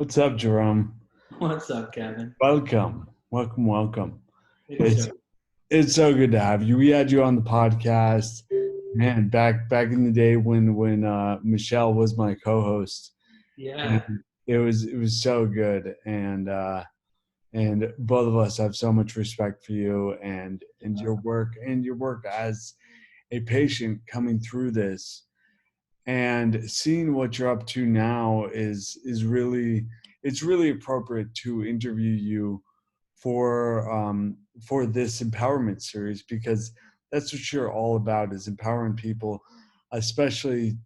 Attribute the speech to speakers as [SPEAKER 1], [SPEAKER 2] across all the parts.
[SPEAKER 1] What's up, Jerome?
[SPEAKER 2] What's up, Kevin?
[SPEAKER 1] Welcome.
[SPEAKER 2] Yes,
[SPEAKER 1] It's
[SPEAKER 2] sir.
[SPEAKER 1] it's so good to have you. We had you on the podcast, man, back in the day when Michelle was my co-host, and
[SPEAKER 2] Yeah.
[SPEAKER 1] it was so good. And both of us have so much respect for you and your work as a patient coming through this. And seeing what you're up to now is really, it's really appropriate to interview you for this empowerment series, because that's what you're all about, is empowering people, especially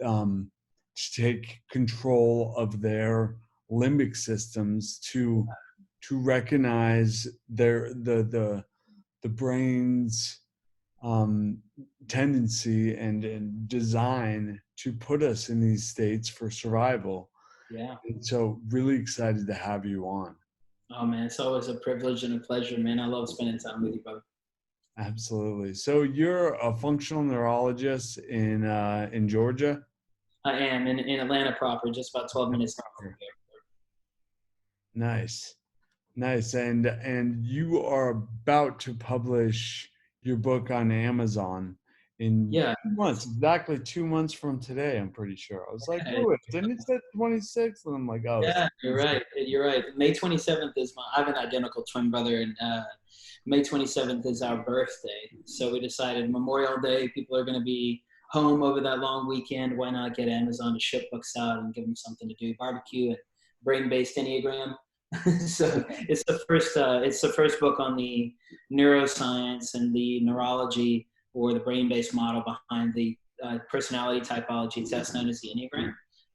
[SPEAKER 1] to take control of their limbic systems, to recognize the brain's um, tendency and design to put us in these states for survival.
[SPEAKER 2] Yeah.
[SPEAKER 1] And so really excited to have you on.
[SPEAKER 2] Oh, man, it's always a privilege and a pleasure, man. I love spending time with you, brother.
[SPEAKER 1] Absolutely. So you're a functional neurologist in Georgia?
[SPEAKER 2] I am in Atlanta proper, just about 12 minutes north of here.
[SPEAKER 1] Nice. Nice. And you are about to publish your book on Amazon in
[SPEAKER 2] Yeah.
[SPEAKER 1] 2 months, exactly 2 months from today, I'm pretty sure. I was like, Lewis, didn't it say 26th? And I'm like, oh, it's
[SPEAKER 2] Yeah, you're
[SPEAKER 1] 26th.
[SPEAKER 2] right. You're right. May 27th is I have an identical twin brother, and May 27th is our birthday. So we decided Memorial Day, people are going to be home over that long weekend. Why not get Amazon to ship books out and give them something to do? Barbecue and brain-based Enneagram. So it's the first book on the neuroscience and the neurology, or the brain-based model behind the personality typology test known as the Enneagram.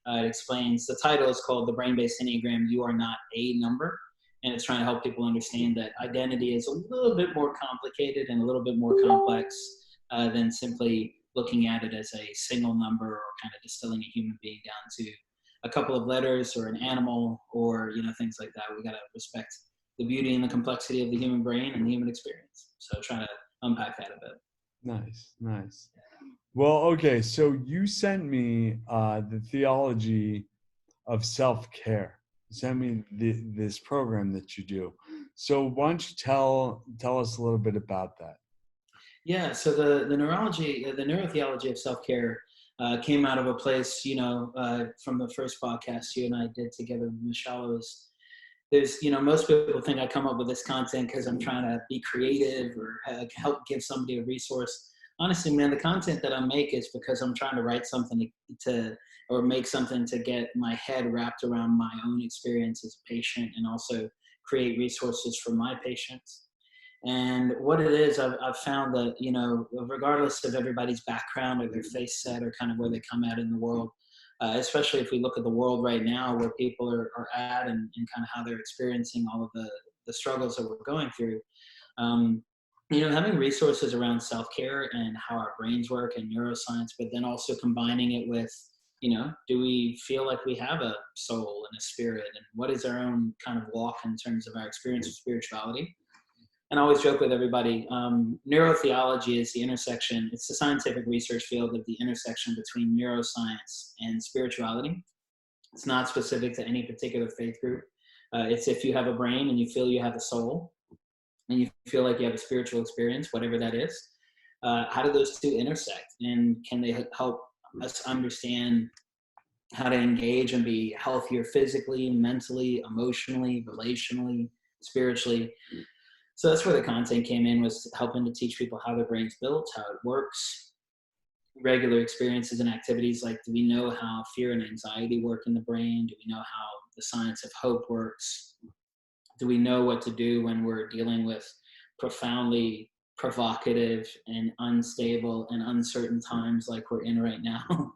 [SPEAKER 2] It explains, the title is called The Brain-Based Enneagram, You Are Not a Number. And it's trying to help people understand that identity is a little bit more complicated and a little bit more complex than simply looking at it as a single number, or kind of distilling a human being down to a couple of letters or an animal, or things like that. We got to respect the beauty and the complexity of the human brain and the human experience. So trying to unpack that a bit.
[SPEAKER 1] Nice. Well, okay, so you sent me the theology of self-care. You sent me this program that you do. So why don't you tell us a little bit about that?
[SPEAKER 2] Yeah, so the neurology, the neurotheology of self-care came out of a place, from the first podcast you and I did together with Michelle. Most people think I come up with this content because I'm trying to be creative or help give somebody a resource. Honestly, man, the content that I make is because I'm trying to write something to or make something to get my head wrapped around my own experience as a patient, and also create resources for my patients. And what it is, I've found that, regardless of everybody's background or their face set or kind of where they come at in the world, especially if we look at the world right now where people are at, and kind of how they're experiencing all of the struggles that we're going through, um, having resources around self-care and how our brains work and neuroscience, but then also combining it with, do we feel like we have a soul and a spirit, and what is our own kind of walk in terms of our experience of spirituality? And I always joke with everybody, neurotheology is the intersection, it's the scientific research field of the intersection between neuroscience and spirituality. It's not specific to any particular faith group. It's if you have a brain and you feel you have a soul, and you feel like you have a spiritual experience, whatever that is, how do those two intersect? And can they help us understand how to engage and be healthier physically, mentally, emotionally, relationally, spiritually? So that's where the content came in, was helping to teach people how their brain's built, how it works, regular experiences and activities. Like, do we know how fear and anxiety work in the brain? Do we know how the science of hope works? Do we know what to do when we're dealing with profoundly provocative and unstable and uncertain times like we're in right now?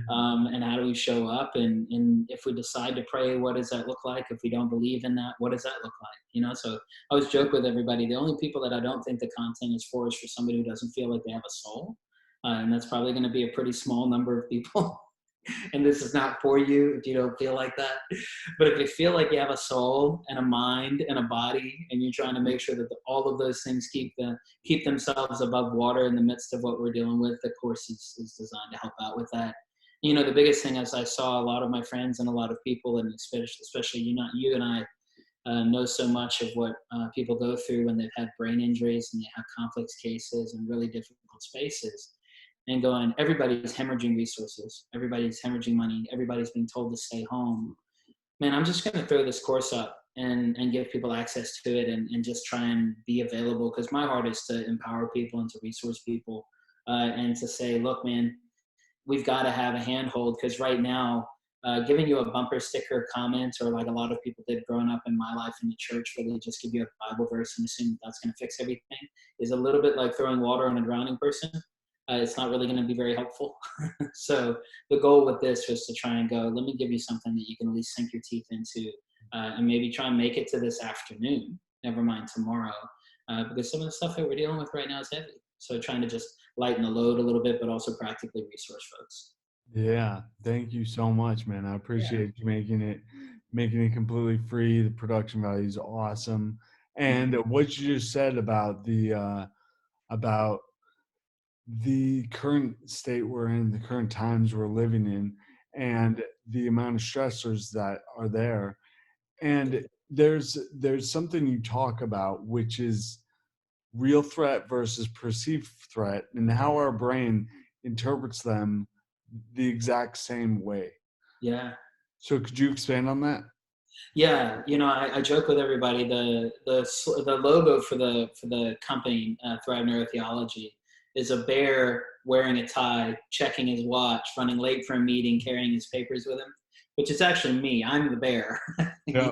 [SPEAKER 2] And how do we show up? And if we decide to pray, what does that look like? If we don't believe in that, what does that look like? So I always joke with everybody, the only people that I don't think the content is for somebody who doesn't feel like they have a soul. And that's probably going to be a pretty small number of people. And this is not for you if you don't feel like that. But if you feel like you have a soul and a mind and a body, and you're trying to make sure that all of those things keep themselves above water in the midst of what we're dealing with, the course is designed to help out with that. The biggest thing is I saw a lot of my friends and a lot of people, and especially you and I know so much of what people go through when they've had brain injuries and they have complex cases and really difficult spaces. And going, everybody's hemorrhaging resources, everybody's hemorrhaging money, everybody's being told to stay home. Man, I'm just going to throw this course up and give people access to it, and just try and be available, because my heart is to empower people and to resource people, and to say, look, man, we've got to have a handhold, because right now, giving you a bumper sticker comment, or like a lot of people did growing up in my life in the church, where they just give you a Bible verse and assume that's going to fix everything, is a little bit like throwing water on a drowning person. It's not really going to be very helpful. So the goal with this was to try and go, let me give you something that you can at least sink your teeth into, and maybe try and make it to this afternoon, never mind tomorrow, because some of the stuff that we're dealing with right now is heavy. So trying to just lighten the load a little bit, but also practically resource folks.
[SPEAKER 1] Yeah, thank you so much, man. I
[SPEAKER 2] Yeah.
[SPEAKER 1] appreciate you making it completely free. The production value is awesome. And what you just said about the current state we're in, the current times we're living in, and the amount of stressors that are there. And there's something you talk about, which is real threat versus perceived threat, and how our brain interprets them the exact same way.
[SPEAKER 2] Yeah.
[SPEAKER 1] So could you expand on that?
[SPEAKER 2] Yeah, I joke with everybody. The logo for the company, Thrive NeuroTheology, is a bear wearing a tie, checking his watch, running late for a meeting, carrying his papers with him, which is actually me. I'm the bear.
[SPEAKER 1] Yeah,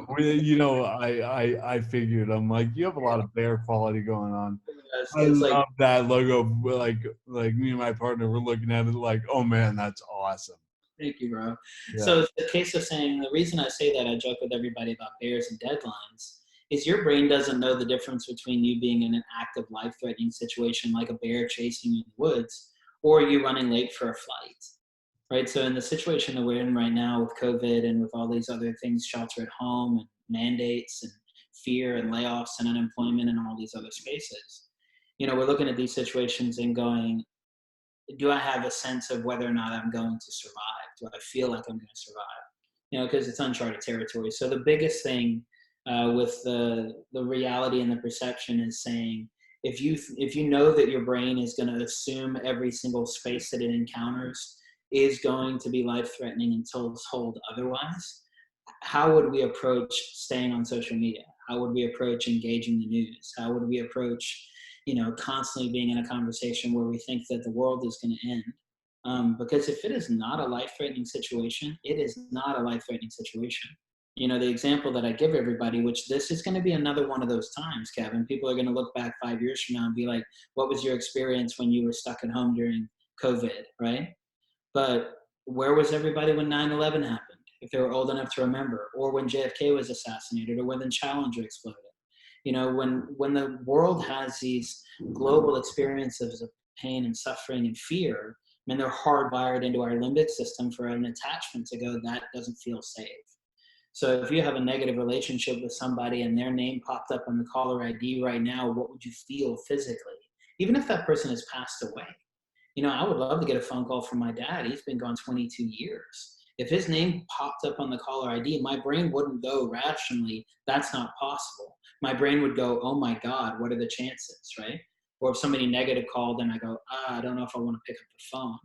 [SPEAKER 1] I figured. I'm like, you have a lot of bear quality going on. I
[SPEAKER 2] It's like,
[SPEAKER 1] love that logo. Like me and my partner were looking at it like, oh man, that's awesome.
[SPEAKER 2] thank you, bro.
[SPEAKER 1] Yeah.
[SPEAKER 2] So it's the case of saying, the reason I say that, I joke with everybody about bears and deadlines, is your brain doesn't know the difference between you being in an active life-threatening situation like a bear chasing you in the woods, or you running late for a flight. Right. So in the situation that we're in right now with COVID and with all these other things, shelter at home and mandates and fear and layoffs and unemployment and all these other spaces, we're looking at these situations and going, do I have a sense of whether or not I'm going to survive? Do I feel like I'm going to survive? Because it's uncharted territory. So the biggest thing with the reality and the perception is saying, if you know that your brain is going to assume every single space that it encounters is going to be life-threatening until told otherwise, how would we approach staying on social media? How would we approach engaging the news? How would we approach, constantly being in a conversation where we think that the world is going to end? Because if it is not a life-threatening situation, it is not a life-threatening situation. The example that I give everybody, which this is going to be another one of those times, Kevin, people are going to look back 5 years from now and be like, what was your experience when you were stuck at home during COVID, right? But where was everybody when 9/11 happened, if they were old enough to remember, or when JFK was assassinated, or when the Challenger exploded? When the world has these global experiences of pain and suffering and fear, and they're hardwired into our limbic system for an attachment to go, that doesn't feel safe. So if you have a negative relationship with somebody and their name popped up on the caller ID right now, what would you feel physically? Even if that person has passed away. I would love to get a phone call from my dad. He's been gone 22 years. If his name popped up on the caller ID, my brain wouldn't go rationally, that's not possible. My brain would go, oh my God, what are the chances, right? Or if somebody negative called and I go, I don't know if I want to pick up the phone.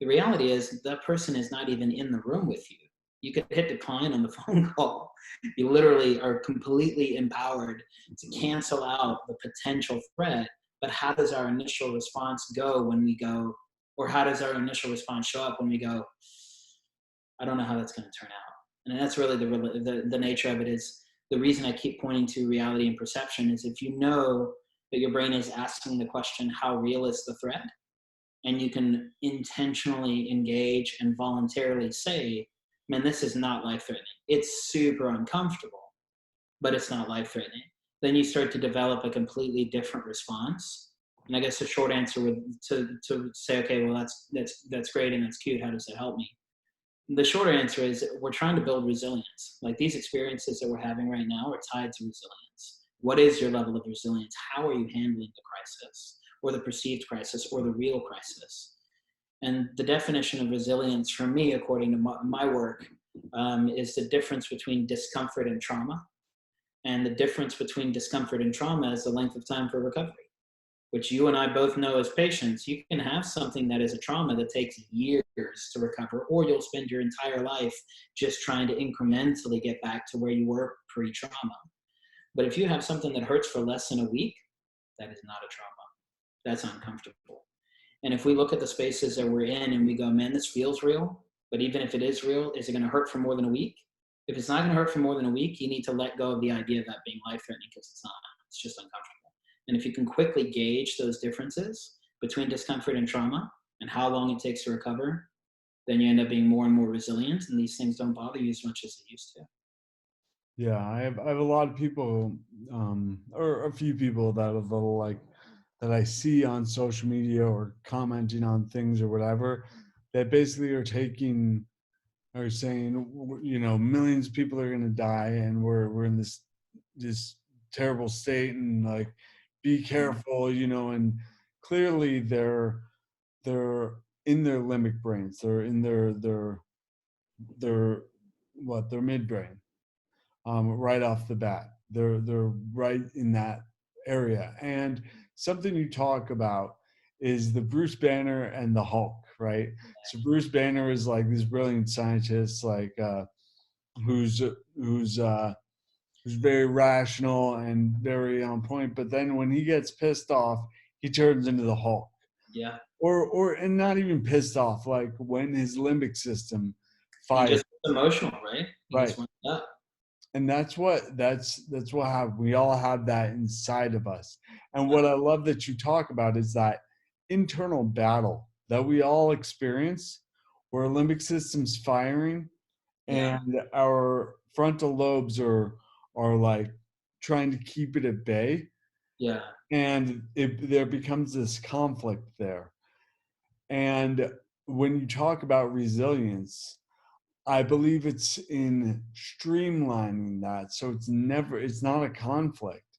[SPEAKER 2] The reality is that person is not even in the room with you. You could hit decline on the phone call. You literally are completely empowered to cancel out the potential threat. But how does our initial response go when we go, or how does our initial response show up when we go, I don't know how that's going to turn out? And that's really the nature of it. Is the reason I keep pointing to reality and perception is, if you know that your brain is asking the question, how real is the threat? And you can intentionally engage and voluntarily say, man, this is not life-threatening. It's super uncomfortable, but it's not life-threatening. Then you start to develop a completely different response. And I guess the short answer would to say, okay, well, that's great and that's cute. How does it help me? The short answer is, we're trying to build resilience. Like, these experiences that we're having right now are tied to resilience. What is your level of resilience? How are you handling the crisis, or the perceived crisis, or the real crisis? And the definition of resilience for me, according to my work, is the difference between discomfort and trauma. And the difference between discomfort and trauma is the length of time for recovery, which you and I both know as patients. You can have something that is a trauma that takes years to recover, or you'll spend your entire life just trying to incrementally get back to where you were pre-trauma. But if you have something that hurts for less than a week, that is not a trauma. That's uncomfortable. And if we look at the spaces that we're in and we go, man, this feels real, but even if it is real, is it going to hurt for more than a week? If it's not going to hurt for more than a week, you need to let go of the idea of that being life-threatening, because it's not. It's just uncomfortable. And if you can quickly gauge those differences between discomfort and trauma and how long it takes to recover, then you end up being more and more resilient, and these things don't bother you as much as they used to.
[SPEAKER 1] Yeah, I have a lot of people, or a few people that I see on social media or commenting on things or whatever, that basically are saying, millions of people are going to die, and we're in this terrible state, and like, be careful, and clearly they're in their limbic brains, they're in their midbrain, right off the bat. They're right in that area. And something you talk about is the Bruce Banner and the Hulk, right? So Bruce Banner is like this brilliant scientist, like who's very rational and very on point. But then when he gets pissed off, he turns into the Hulk.
[SPEAKER 2] Yeah.
[SPEAKER 1] And not even pissed off, like when his limbic system
[SPEAKER 2] He
[SPEAKER 1] fires.
[SPEAKER 2] just emotional, right? He
[SPEAKER 1] Right.
[SPEAKER 2] just went up.
[SPEAKER 1] And that's what we all have that inside of us. And what I love that you talk about is that internal battle that we all experience, where limbic system's firing,
[SPEAKER 2] Yeah.
[SPEAKER 1] and our frontal lobes are like trying to keep it at bay.
[SPEAKER 2] Yeah.
[SPEAKER 1] And there becomes this conflict there. And when you talk about resilience, I believe it's in streamlining that. So it's not a conflict.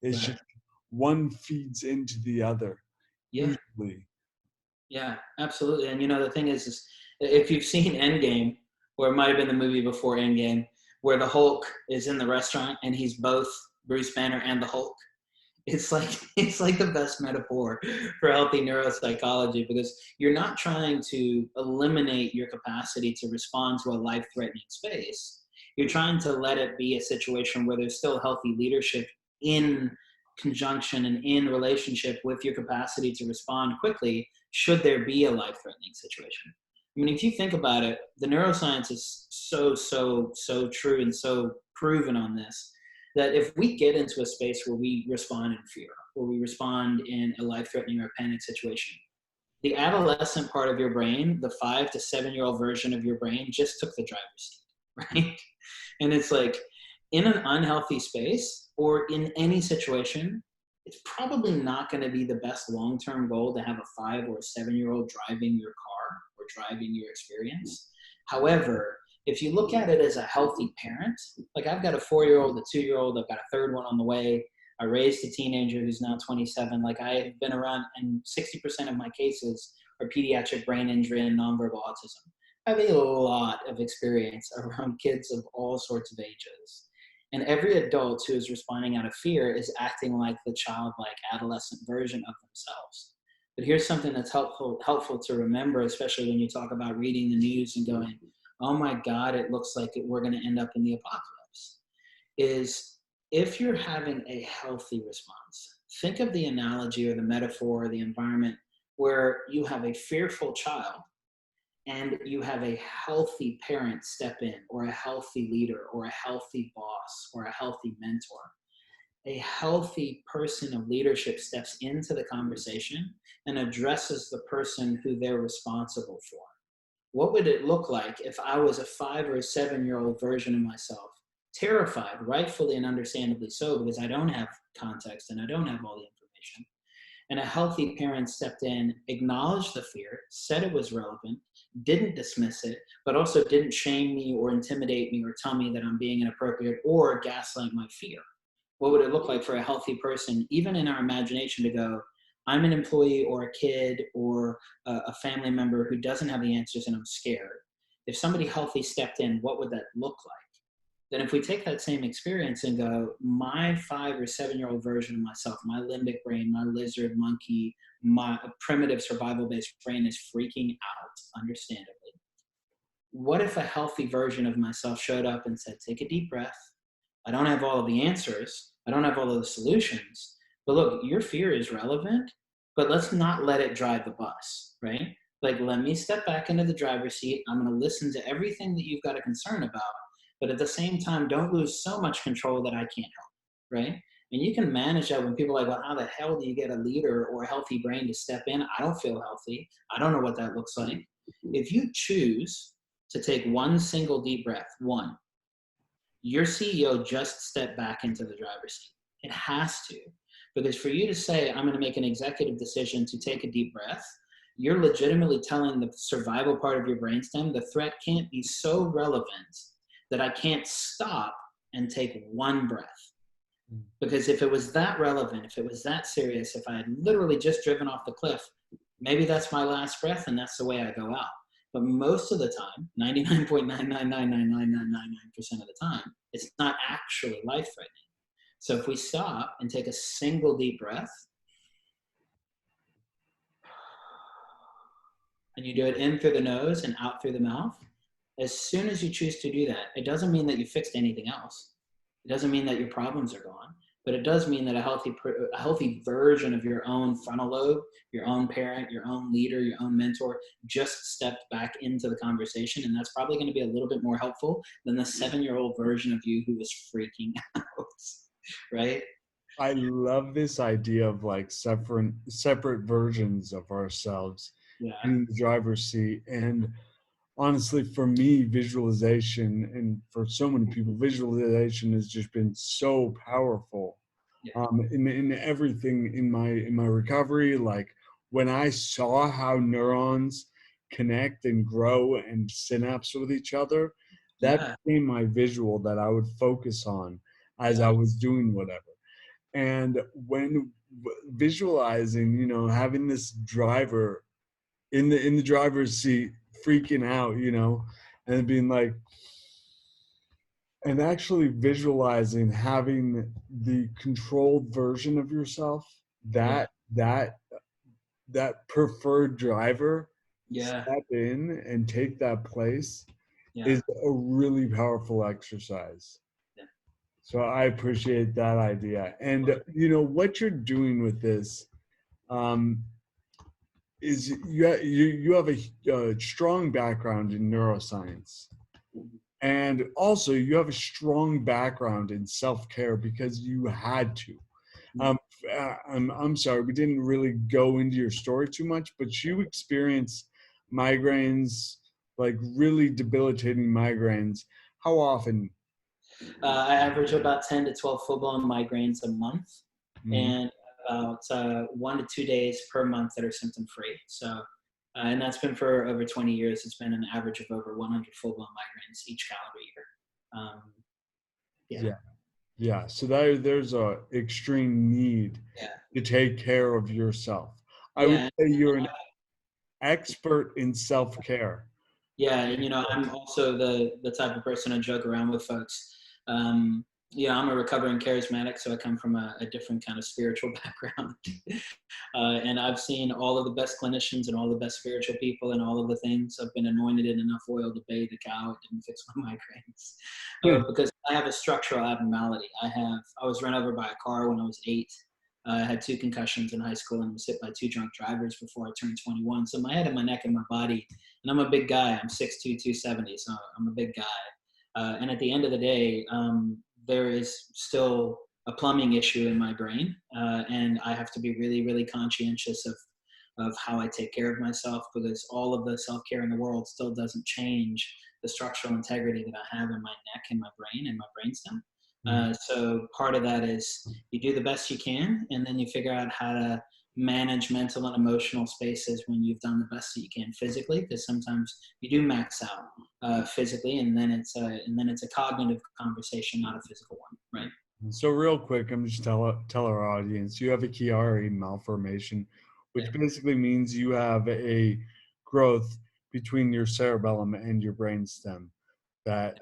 [SPEAKER 1] It's
[SPEAKER 2] Right.
[SPEAKER 1] just one feeds into the other,
[SPEAKER 2] Yeah.
[SPEAKER 1] usually.
[SPEAKER 2] Yeah, absolutely. And the thing is if you've seen Endgame, or it might have been the movie before Endgame, where the Hulk is in the restaurant and he's both Bruce Banner and the Hulk. It's like the best metaphor for healthy neuropsychology, because you're not trying to eliminate your capacity to respond to a life-threatening space. You're trying to let it be a situation where there's still healthy leadership in conjunction and in relationship with your capacity to respond quickly should there be a life-threatening situation. I mean, if you think about it, the neuroscience is so true and so proven on this, that if we get into a space where we respond in fear, or we respond in a life-threatening or panic situation, the adolescent part of your brain, the 5 to 7-year-old version of your brain, just took the driver's seat, right? And it's like, in an unhealthy space or in any situation, it's probably not going to be the best long-term goal to have a 5 or a 7-year-old driving your car or driving your experience. However, if you look at it as a healthy parent, like I've got a 4-year-old, a 2-year-old, I've got a third one on the way. I raised a teenager who's now 27. Like, I've been around, and 60% of my cases are pediatric brain injury and nonverbal autism. I have a lot of experience around kids of all sorts of ages. And every adult who is responding out of fear is acting like the childlike adolescent version of themselves. But here's something that's helpful to remember, especially when you talk about reading the news and going, oh my God, it looks like we're going to end up in the apocalypse, is if you're having a healthy response, think of the analogy or the metaphor or the environment where you have a fearful child and you have a healthy parent step in, or a healthy leader, or a healthy boss, or a healthy mentor. A healthy person of leadership steps into the conversation and addresses the person who they're responsible for. What would it look like if I was a 5 or a 7-year-old version of myself, terrified, rightfully and understandably so, because I don't have context and I don't have all the information, and a healthy parent stepped in, acknowledged the fear, said it was relevant, didn't dismiss it, but also didn't shame me or intimidate me or tell me that I'm being inappropriate or gaslight my fear? What would it look like for a healthy person, even in our imagination, to go, I'm an employee or a kid or a family member who doesn't have the answers and I'm scared. If somebody healthy stepped in, what would that look like? Then if we take that same experience and go, my 5 or 7-year-old version of myself, my limbic brain, my lizard monkey, my primitive survival-based brain is freaking out, understandably. What if a healthy version of myself showed up and said, take a deep breath. I don't have all of the answers. I don't have all of the solutions. But look, your fear is relevant, but let's not let it drive the bus, right? Like, let me step back into the driver's seat. I'm going to listen to everything that you've got a concern about. But at the same time, don't lose so much control that I can't help, right? And you can manage that when people are like, well, how the hell do you get a leader or a healthy brain to step in? I don't feel healthy. I don't know what that looks like. If you choose to take one single deep breath, your CEO just stepped back into the driver's seat. It has to. Because for you to say, I'm going to make an executive decision to take a deep breath, you're legitimately telling the survival part of your brainstem, the threat can't be so relevant that I can't stop and take one breath. Because if it was that relevant, if it was that serious, if I had literally just driven off the cliff, maybe that's my last breath and that's the way I go out. But most of the time, 99.9999999% of the time, it's not actually life-threatening. So if we stop and take a single deep breath, and you do it in through the nose and out through the mouth, as soon as you choose to do that, it doesn't mean that you fixed anything else. It doesn't mean that your problems are gone, but it does mean that a healthy version of your own frontal lobe, your own parent, your own leader, your own mentor, just stepped back into the conversation. And that's probably going to be a little bit more helpful than the 7-year-old version of you who was freaking out, right?
[SPEAKER 1] I love this idea of like separate versions of ourselves in the driver's seat. And honestly, for me, visualization, and for so many people, visualization has just been so powerful in everything in my recovery. Like when I saw how neurons connect and grow and synapse with each other, that became my visual that I would focus on as I was doing whatever. And when visualizing, having this driver in the driver's seat freaking out, and being like, and actually visualizing having the controlled version of yourself, that preferred driver step in and take that place is a really powerful exercise. So I appreciate that idea. And what you're doing with this is you have a strong background in neuroscience, and also you have a strong background in self-care because you had to. I'm sorry, we didn't really go into your story too much, but you experienced migraines, like really debilitating migraines. How often?
[SPEAKER 2] I average about 10 to 12 full-blown migraines a month, and about 1 to 2 days per month that are symptom-free. So, and that's been for over 20 years. It's been an average of over 100 full-blown migraines each calendar year.
[SPEAKER 1] Yeah. So there's a extreme need to take care of yourself. I would say you're an expert in self-care.
[SPEAKER 2] Yeah, and I'm also the type of person I joke around with folks. I'm a recovering charismatic, so I come from a different kind of spiritual background. And I've seen all of the best clinicians and all the best spiritual people and all of the things. I've been anointed in enough oil to bathe a cow. It didn't fix my migraines. Because I have a structural abnormality. I was run over by a car when I was 8. I had 2 concussions in high school and was hit by 2 drunk drivers before I turned 21. So my head and my neck and my body, and I'm a big guy. I'm 6'2", 270, so I'm a big guy. And at the end of the day, there is still a plumbing issue in my brain, and I have to be really, really conscientious of how I take care of myself, because all of the self-care in the world still doesn't change the structural integrity that I have in my neck and my brain and my brainstem. So part of that is you do the best you can, and then you figure out how to manage mental and emotional spaces when you've done the best that you can physically, because sometimes you do max out physically, and then it's a cognitive conversation, not a physical one, right?
[SPEAKER 1] So real quick, I'm just tell our audience you have a Chiari malformation,
[SPEAKER 2] Yeah.
[SPEAKER 1] which basically means you have a growth between your cerebellum and your brainstem that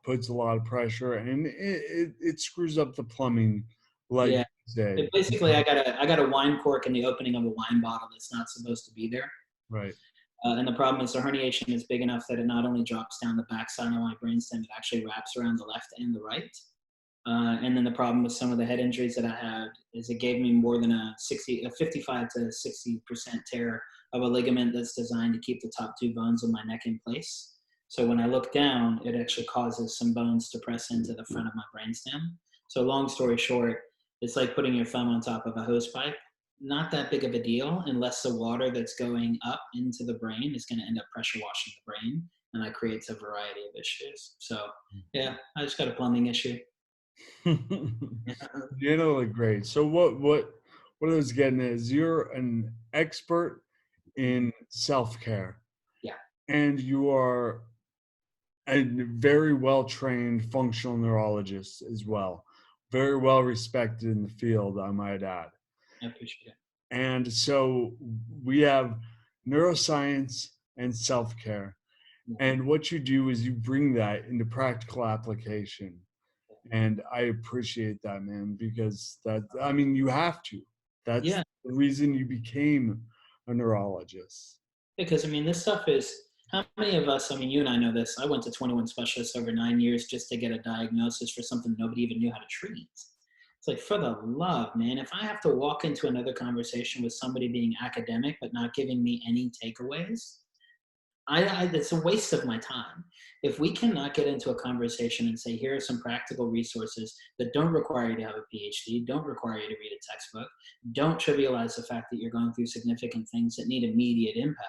[SPEAKER 1] puts a lot of pressure, and it screws up the plumbing, like
[SPEAKER 2] Yeah.
[SPEAKER 1] you say.
[SPEAKER 2] Basically, I got a wine cork in the opening of a wine bottle that's not supposed to be there.
[SPEAKER 1] Right.
[SPEAKER 2] And the problem is the herniation is big enough that it not only drops down the backside of my brainstem, it actually wraps around the left and the right. And then the problem with some of the head injuries that I had is it gave me more than a 55 to 60% tear of a ligament that's designed to keep the top two bones of my neck in place. So when I look down, it actually causes some bones to press into the front of my brainstem. So long story short, it's like putting your thumb on top of a hose pipe. Not that big of a deal unless the water that's going up into the brain is going to end up pressure washing the brain, and that creates a variety of issues. So yeah, I just got a plumbing issue. Yeah.
[SPEAKER 1] You know, great. So what I was getting is you're an expert in self-care,
[SPEAKER 2] Yeah.
[SPEAKER 1] and you are a very well trained functional neurologist as well, very well respected in the field, I might add.
[SPEAKER 2] I appreciate it.
[SPEAKER 1] And so we have neuroscience and self care.
[SPEAKER 2] Yeah.
[SPEAKER 1] And what you do is you bring that into practical application. And I appreciate that, man, because I mean, you have to. That's
[SPEAKER 2] Yeah,
[SPEAKER 1] the reason you became a neurologist.
[SPEAKER 2] because I mean, this stuff is how many of us, I mean, you and I know this. I went to 21 specialists over 9 years just to get a diagnosis for something nobody even knew how to treat. It's like, for the love, man, if I have to walk into another conversation with somebody being academic but not giving me any takeaways, it's a waste of my time. If we cannot get into a conversation and say, here are some practical resources that don't require you to have a PhD, don't require you to read a textbook, don't trivialize the fact that you're going through significant things that need immediate impact.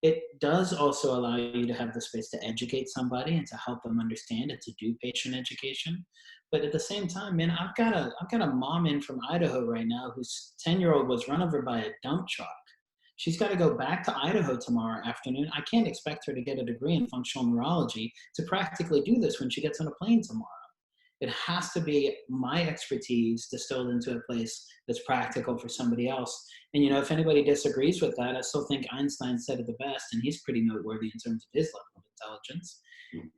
[SPEAKER 2] It does also allow you to have the space to educate somebody and to help them understand and to do patient education. But at the same time, man, I've got a mom in from Idaho right now whose 10-year-old was run over by a dump truck. She's got to go back to Idaho tomorrow afternoon. I can't expect her to get a degree in functional neurology to practically do this when she gets on a plane tomorrow. It has to be my expertise distilled into a place that's practical for somebody else. And you know, if anybody disagrees with that, I still think Einstein said it the best, and he's pretty noteworthy in terms of his level of intelligence.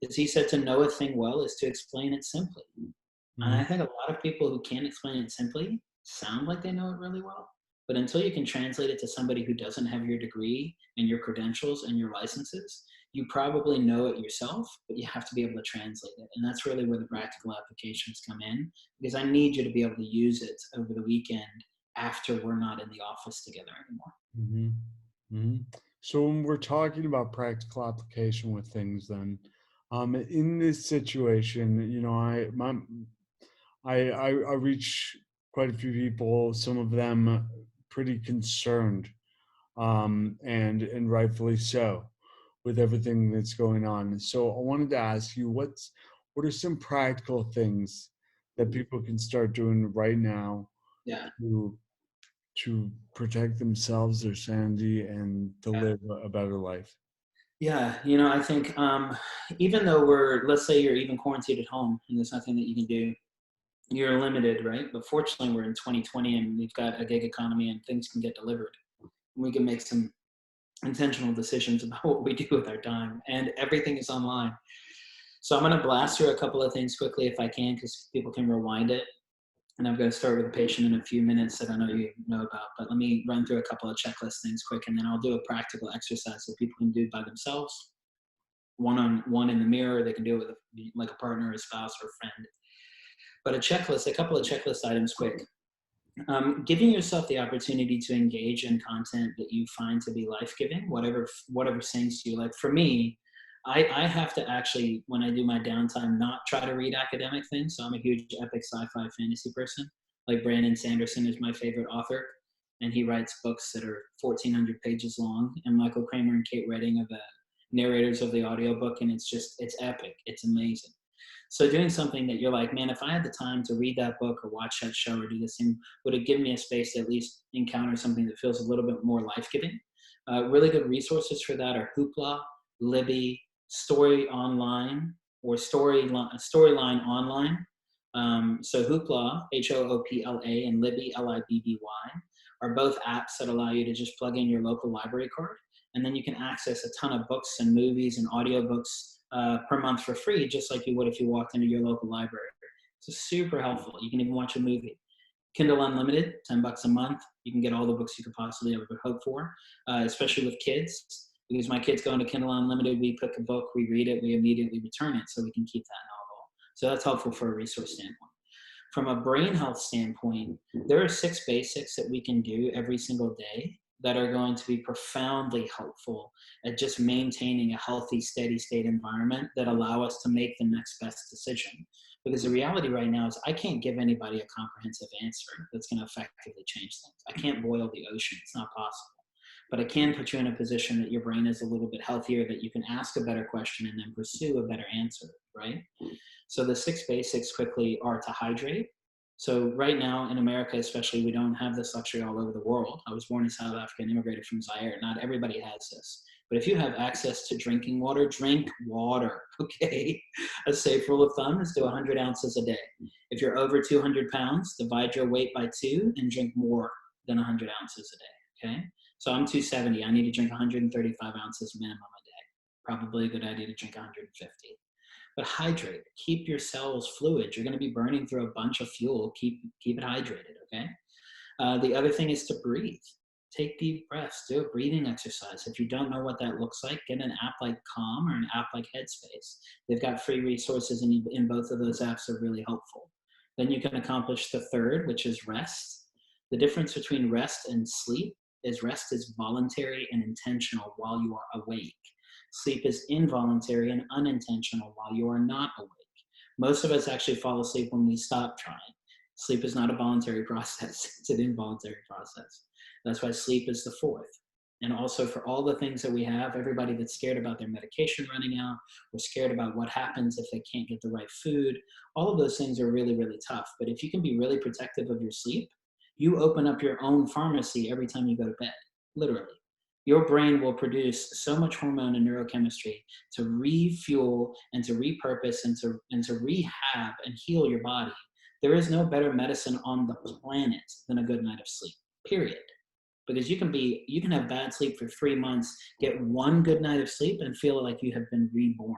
[SPEAKER 2] Is he said to know a thing well is to explain it simply. And
[SPEAKER 1] Mhm.
[SPEAKER 2] I think a lot of people who can't explain it simply sound like they know it really well. But until you can translate it to somebody who doesn't have your degree and your credentials and your licenses, you probably know it yourself, but you have to be able to translate it. And that's really where the practical applications come in, because I need you to be able to use it over the weekend after we're not in the office together anymore.
[SPEAKER 1] Mhm. Mhm. So when we're talking about practical application with things, then in this situation, you know, I reach quite a few people, some of them pretty concerned, and rightfully so, with everything that's going on. So I wanted to ask you, what are some practical things that people can start doing right now
[SPEAKER 2] Yeah.
[SPEAKER 1] to protect themselves, their sanity, and to live a better life?
[SPEAKER 2] Yeah, you know, I think even though let's say you're even quarantined at home and there's nothing that you can do, you're limited, right? But fortunately, we're in 2020 and we've got a gig economy and things can get delivered. We can make some intentional decisions about what we do with our time, and everything is online. So I'm going to blast through a couple of things quickly if I can, because people can rewind it. And I'm going to start with a patient in a few minutes that I know you know about. But let me run through a couple of checklist things quick, and then I'll do a practical exercise that people can do by themselves, one on one in the mirror. They can do it with like a partner, a spouse, or a friend. But a couple of checklist items quick. Giving yourself the opportunity to engage in content that you find to be life-giving, whatever sings to you. Like for me, I have to actually, when I do my downtime, not try to read academic things. So I'm a huge epic sci-fi fantasy person. Like Brandon Sanderson is my favorite author, and he writes books that are 1,400 pages long. And Michael Kramer and Kate Redding are the narrators of the audiobook, and it's epic. It's amazing. So doing something that you're like, man, if I had the time to read that book or watch that show or do this thing, would it give me a space to at least encounter something that feels a little bit more life-giving? Really good resources for that are Hoopla, Libby, Story Online, or Storyline Online. So Hoopla, Hoopla, and Libby, Libby, are both apps that allow you to just plug in your local library card, and then you can access a ton of books and movies and audiobooks per month for free, just like you would if you walked into your local library. So super helpful. You can even watch a movie. Kindle Unlimited, $10 a month. You can get all the books you could possibly ever hope for, especially with kids. Because my kids go into Kindle Unlimited, we pick a book, we read it, we immediately return it, so we can keep that novel. So that's helpful for a resource standpoint. From a brain health standpoint, there are 6 basics that we can do every single day that are going to be profoundly helpful at just maintaining a healthy, steady state environment that allow us to make the next best decision. Because the reality right now is I can't give anybody a comprehensive answer that's going to effectively change things. I can't boil the ocean. It's not possible. But I can put you in a position that your brain is a little bit healthier, that you can ask a better question and then pursue a better answer, right? So the 6 basics quickly are to hydrate. So right now in America, especially, we don't have this luxury all over the world. I was born in South Africa and immigrated from Zaire. Not everybody has this. But if you have access to drinking water, drink water, okay? A safe rule of thumb is do 100 ounces a day. If you're over 200 pounds, divide your weight by 2 and drink more than 100 ounces a day, okay? So I'm 270. I need to drink 135 ounces minimum a day. Probably a good idea to drink 150. But hydrate. Keep your cells fluid. You're going to be burning through a bunch of fuel. Keep it hydrated, okay? The other thing is to breathe. Take deep breaths. Do a breathing exercise. If you don't know what that looks like, get an app like Calm or an app like Headspace. They've got free resources in both of those apps are really helpful. Then you can accomplish the third, which is rest. The difference between rest and sleep is rest is voluntary and intentional while you are awake. Sleep is involuntary and unintentional while you are not awake. Most of us actually fall asleep when we stop trying. Sleep is not a voluntary process. It's an involuntary process. That's why sleep is the fourth. And also for all the things that we have, everybody that's scared about their medication running out, or scared about what happens if they can't get the right food, all of those things are really, really tough. But if you can be really protective of your sleep, you open up your own pharmacy every time you go to bed, literally. Your brain will produce so much hormone and neurochemistry to refuel and to repurpose and to rehab and heal your body. There is no better medicine on the planet than a good night of sleep, period. Because you can have bad sleep for 3 months, get one good night of sleep and feel like you have been reborn.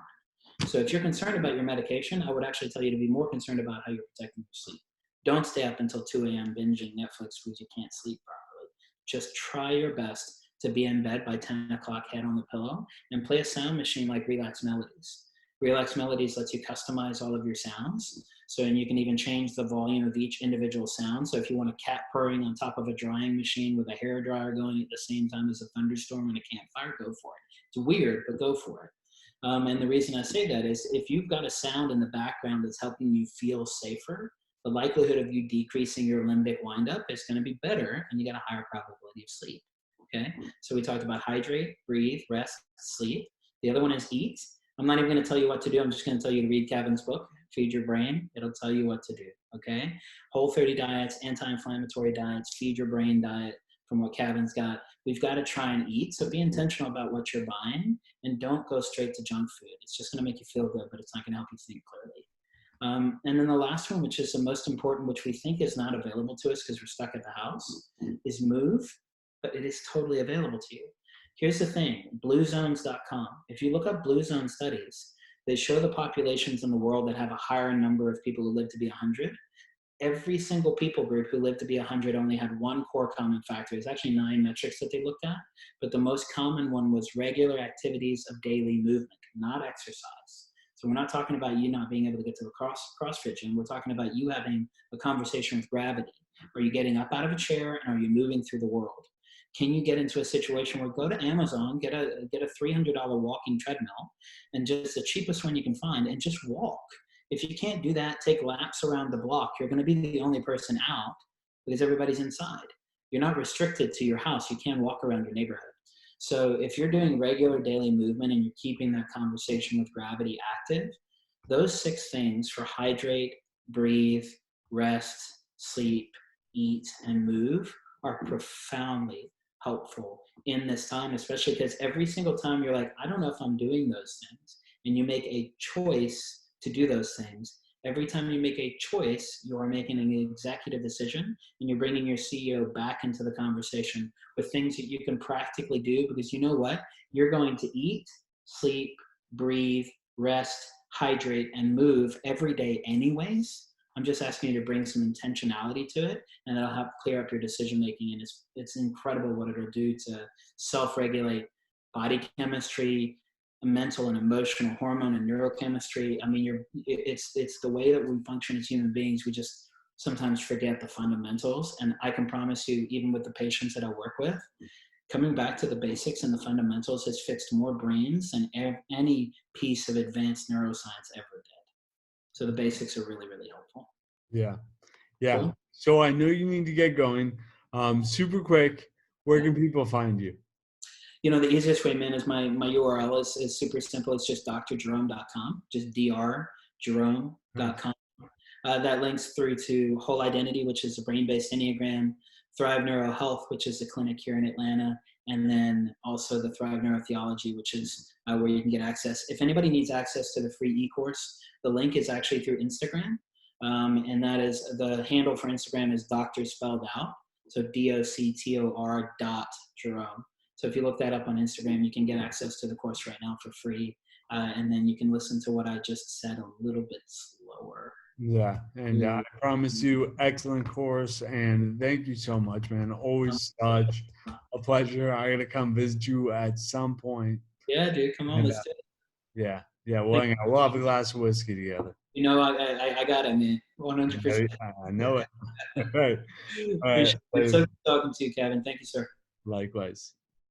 [SPEAKER 2] So if you're concerned about your medication, I would actually tell you to be more concerned about how you're protecting your sleep. Don't stay up until 2 a.m. binging Netflix because you can't sleep properly. Just try your best to be in bed by 10 o'clock, head on the pillow, and play a sound machine like Relax Melodies. Relax Melodies lets you customize all of your sounds. So, and you can even change the volume of each individual sound. So if you want a cat purring on top of a drying machine with a hair dryer going at the same time as a thunderstorm and a campfire, go for it. It's weird, but go for it. And the reason I say that is if you've got a sound in the background that's helping you feel safer, the likelihood of you decreasing your limbic windup is going to be better, and you got a higher probability of sleep. Okay, so we talked about hydrate, breathe, rest, sleep. The other one is eat. I'm not even going to tell you what to do. I'm just going to tell you to read Kevin's book, Feed Your Brain. It'll tell you what to do. Okay, Whole30 diets, anti-inflammatory diets, feed your brain diet from what Kevin's got. We've got to try and eat. So be intentional about what you're buying, and don't go straight to junk food. It's just going to make you feel good, but it's not going to help you think clearly. And then the last one, which is the most important, which we think is not available to us because we're stuck at the house, is move, but it is totally available to you. Here's the thing, bluezones.com. If you look up Blue Zone studies, they show the populations in the world that have a higher number of people who live to be 100. Every single people group who lived to be 100 only had one core common factor. There's actually 9 metrics that they looked at, but the most common one was regular activities of daily movement, not exercise. So we're not talking about you not being able to get to the CrossFit gym. We're talking about you having a conversation with gravity. Are you getting up out of a chair and are you moving through the world? Can you get into a situation where go to Amazon, get a $300 walking treadmill, and just the cheapest one you can find, and just walk. If you can't do that, take laps around the block. You're going to be the only person out because everybody's inside. You're not restricted to your house. You can walk around your neighborhood. So if you're doing regular daily movement and you're keeping that conversation with gravity active, those 6 things for hydrate, breathe, rest, sleep, eat, and move are profoundly helpful in this time, especially because every single time you're like, I don't know if I'm doing those things, and you make a choice to do those things, Every time you make a choice, you are making an executive decision, and you're bringing your CEO back into the conversation with things that you can practically do, because you know what? You're going to eat, sleep, breathe, rest, hydrate, and move every day anyways. I'm just asking you to bring some intentionality to it, and that'll help clear up your decision making. And it's incredible what it'll do to self-regulate body chemistry, mental and emotional, hormone and neurochemistry. I mean, it's the way that we function as human beings. We just sometimes forget the fundamentals. And I can promise you, even with the patients that I work with, coming back to the basics and the fundamentals has fixed more brains than any piece of advanced neuroscience ever did. So the basics are really, really helpful.
[SPEAKER 1] Yeah. Yeah.
[SPEAKER 2] Cool.
[SPEAKER 1] So I know you need to get going. Super quick, where can people find you?
[SPEAKER 2] The easiest way, man, is my URL is super simple. It's just drjerome.com, just drjerome.com. That links through to Whole Identity, which is a brain-based Enneagram, Thrive Neuro Health, which is a clinic here in Atlanta, and then also the Thrive NeuroTheology, which is where you can get access. If anybody needs access to the free e-course, the link is actually through Instagram, and that is, the handle for Instagram is Doctor spelled out, so DOCTOR.Jerome. So if you look that up on Instagram, you can get access to the course right now for free, and then you can listen to what I just said a little bit slower.
[SPEAKER 1] Yeah, and I promise you, excellent course, and thank you so much, man. Always such a pleasure. I gotta come visit you at some point.
[SPEAKER 2] Yeah, dude, come on, let's do it.
[SPEAKER 1] Yeah, we'll hang out. We'll have a glass of whiskey together.
[SPEAKER 2] I got it, man. 100%.
[SPEAKER 1] I know it. All right.
[SPEAKER 2] Appreciate it. So good talking to you, Kevin. Thank you, sir.
[SPEAKER 1] Likewise.